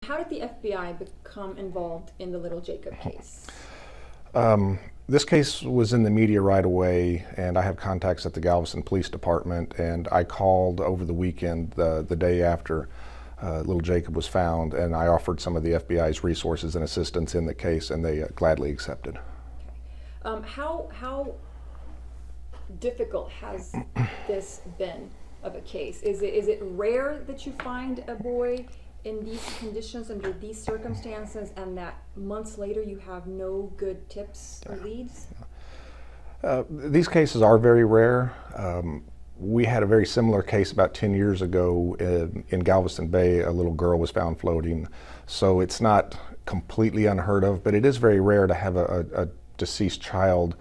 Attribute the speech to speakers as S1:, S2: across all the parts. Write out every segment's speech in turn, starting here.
S1: How did the FBI become involved in the little Jacob case?
S2: This case was in the media right away, and I have contacts at the Galveston Police Department, and I called over the weekend, the day after little Jacob was found, and I offered some of the FBI's resources and assistance in the case, and they gladly accepted.
S1: How difficult has this been of a case? Is it rare that you find a boy in these conditions, under these circumstances, and that months later you have no good tips or leads?
S2: These cases are very rare. We had a very similar case about 10 years ago in Galveston Bay. A little girl was found floating. So it's not completely unheard of, but it is very rare to have a deceased child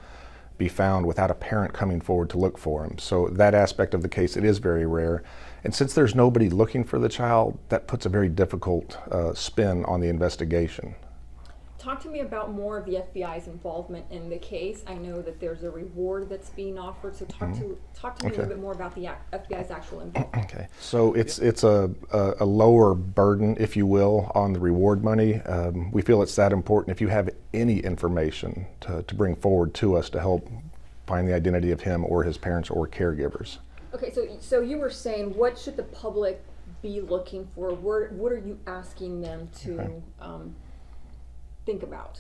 S2: be found without a parent coming forward to look for him. So that aspect of the case, it is very rare. And since there's nobody looking for the child, that puts a very difficult spin on the investigation.
S1: Talk to me about more of the FBI's involvement in the case. I know that there's a reward that's being offered, so talk to me a little bit more about the FBI's actual involvement.
S2: Okay, so it's a lower burden, if you will, on the reward money. We feel it's that important. If you have any information to bring forward to us to help find the identity of him or his parents or caregivers.
S1: Okay, so you were saying, what should the public be looking for? What are you asking them to think about?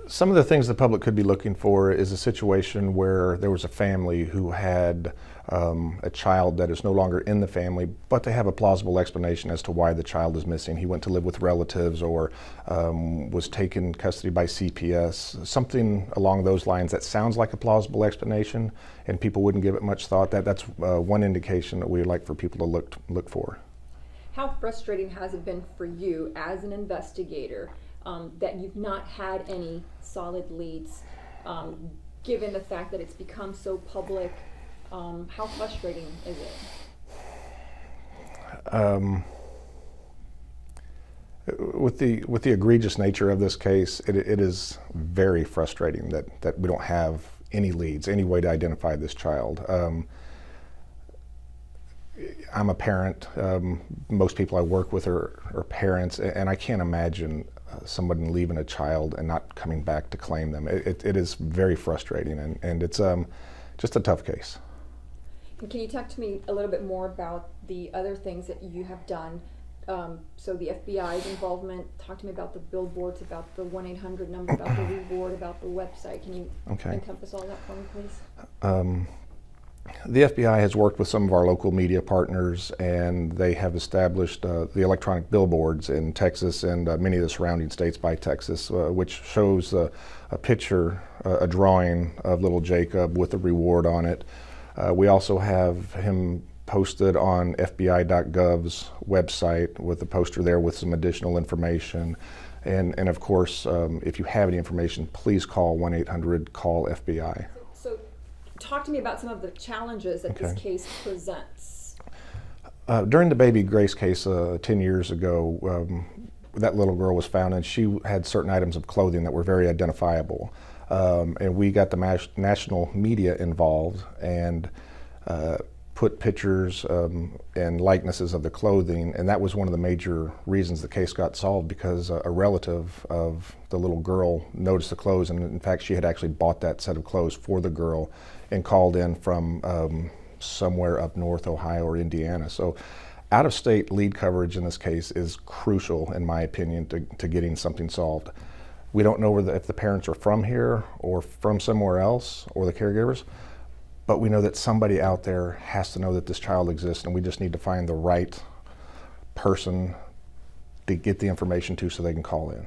S2: Some of the things the public could be looking for is a situation where there was a family who had a child that is no longer in the family, but they have a plausible explanation as to why the child is missing. He went to live with relatives or was taken custody by CPS, something along those lines that sounds like a plausible explanation and people wouldn't give it much thought. That's one indication that we would like for people to look for.
S1: How frustrating has it been for you as an investigator that you've not had any solid leads, given the fact that it's become so public? How frustrating is it?
S2: With the egregious nature of this case, it is very frustrating that we don't have any leads, any way to identify this child. I'm a parent. Most people I work with are parents, and I can't imagine someone leaving a child and not coming back to claim them. It is very frustrating, and it's just a tough case.
S1: Can you talk to me a little bit more about the other things that you have done? So the FBI's involvement, talk to me about the billboards, about the 1-800 number, about the reward, about the website. Can you encompass all that for me, please?
S2: The FBI has worked with some of our local media partners, and they have established the electronic billboards in Texas and many of the surrounding states by Texas, which shows a picture, a drawing of little Jacob with a reward on it. We also have him posted on FBI.gov's website with a poster there with some additional information. And of course, if you have any information, please call 1-800-CALL-FBI.
S1: So talk to me about some of the challenges that this case presents.
S2: During the Baby Grace case 10 years ago, that little girl was found, and she had certain items of clothing that were very identifiable. And we got the national media involved and put pictures and likenesses of the clothing, and that was one of the major reasons the case got solved, because a relative of the little girl noticed the clothes, and in fact she had actually bought that set of clothes for the girl and called in from somewhere up north, Ohio or Indiana. So out-of-state lead coverage in this case is crucial, in my opinion, to getting something solved. We don't know if the parents are from here or from somewhere else, or the caregivers, but we know that somebody out there has to know that this child exists, and we just need to find the right person to get the information to so they can call in.